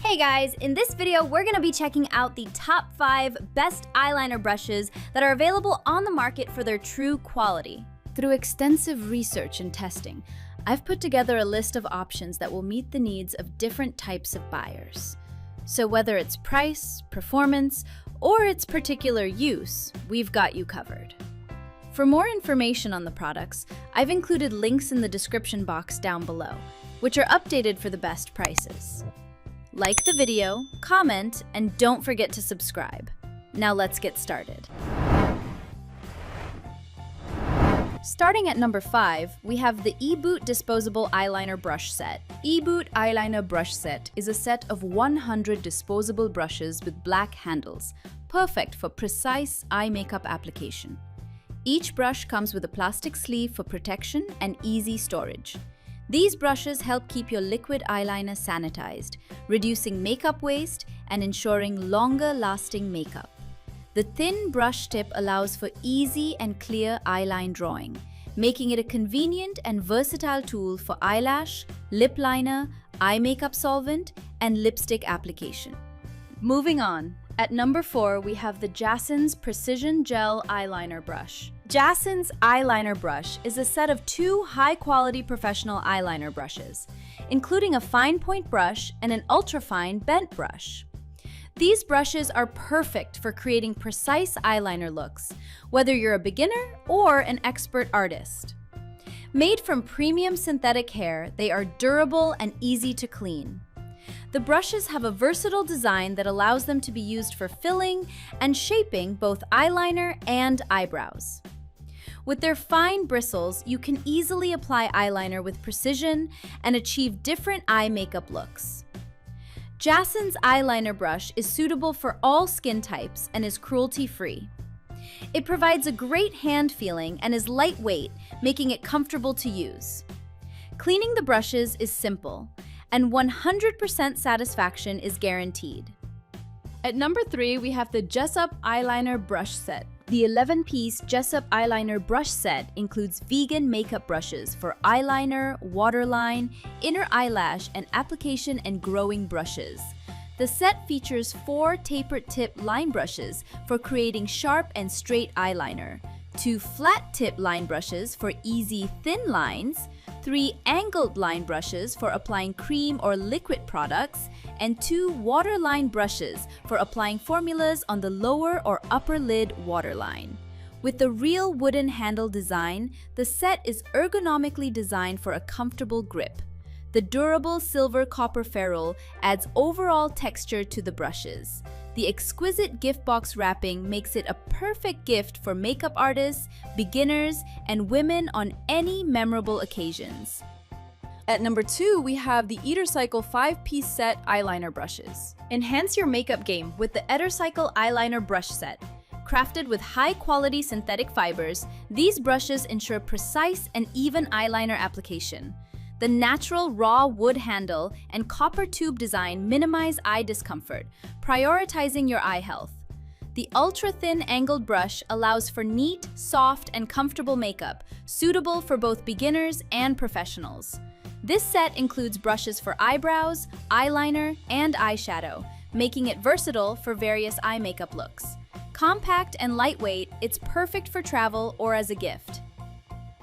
Hey guys, in this video we're going to be checking out the top 5 best eyeliner brushes that are available on the market for their true quality. Through extensive research and testing, I've put together a list of options that will meet the needs of different types of buyers. So whether it's price, performance, or its particular use, we've got you covered. For more information on the products, I've included links in the description box down below, which are updated for the best prices. Like the video, comment, and don't forget to subscribe. Now let's get started. Starting at number 5, we have the eBoot Disposable Eyeliner Brush Set. eBoot Eyeliner Brush Set is a set of 100 disposable brushes with black handles, perfect for precise eye makeup application. Each brush comes with a plastic sleeve for protection and easy storage. These brushes help keep your liquid eyeliner sanitized, reducing makeup waste and ensuring longer-lasting makeup. The thin brush tip allows for easy and clear eyeline drawing, making it a convenient and versatile tool for eyelash, lip liner, eye makeup solvent, and lipstick application. Moving on, at number 4 we have the JASSINS Precision Gel Eyeliner Brush. JASSINS Eyeliner Brush is a set of 2 high-quality professional eyeliner brushes, including a fine point brush and an ultra-fine bent brush. These brushes are perfect for creating precise eyeliner looks, whether you're a beginner or an expert artist. Made from premium synthetic hair, they are durable and easy to clean. The brushes have a versatile design that allows them to be used for filling and shaping both eyeliner and eyebrows. With their fine bristles, you can easily apply eyeliner with precision and achieve different eye makeup looks. JASSINS eyeliner brush is suitable for all skin types and is cruelty-free. It provides a great hand feeling and is lightweight, making it comfortable to use. Cleaning the brushes is simple, and 100% satisfaction is guaranteed. At number 3, we have the Jessup Eyeliner Brush Set. The 11-piece Jessup Eyeliner Brush Set includes vegan makeup brushes for eyeliner, waterline, inner eyelash, and application and growing brushes. The set features 4 tapered tip line brushes for creating sharp and straight eyeliner, 2 flat tip line brushes for easy thin lines, 3 angled line brushes for applying cream or liquid products, and 2 waterline brushes for applying formulas on the lower or upper lid waterline. With the real wooden handle design, the set is ergonomically designed for a comfortable grip. The durable silver copper ferrule adds overall texture to the brushes. The exquisite gift box wrapping makes it a perfect gift for makeup artists, beginners, and women on any memorable occasions. At number 2, we have the Etercycle 5-piece set eyeliner brushes. Enhance your makeup game with the Etercycle Eyeliner Brush Set. Crafted with high-quality synthetic fibers, these brushes ensure precise and even eyeliner application. The natural raw wood handle and copper tube design minimize eye discomfort, prioritizing your eye health. The ultra-thin angled brush allows for neat, soft, and comfortable makeup, suitable for both beginners and professionals. This set includes brushes for eyebrows, eyeliner, and eyeshadow, making it versatile for various eye makeup looks. Compact and lightweight, it's perfect for travel or as a gift.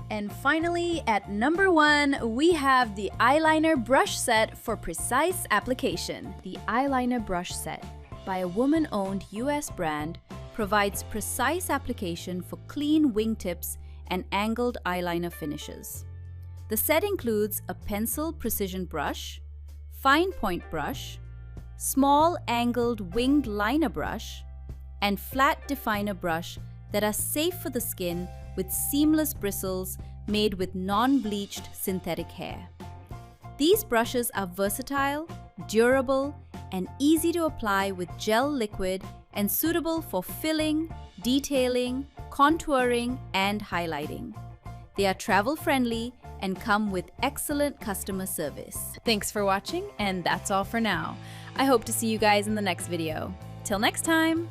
And finally, at number 1, we have the Eyeliner Brush Set for precise application. The Eyeliner Brush Set, by a woman-owned US brand, provides precise application for clean wingtips and angled eyeliner finishes. The set includes a pencil precision brush, fine point brush, small angled winged liner brush, and flat definer brush that are safe for the skin with seamless bristles made with non-bleached synthetic hair. These brushes are versatile, durable, and easy to apply with gel liquid and suitable for filling, detailing, contouring, and highlighting. They are travel-friendly and come with excellent customer service. Thanks for watching, and that's all for now. I hope to see you guys in the next video. Till next time!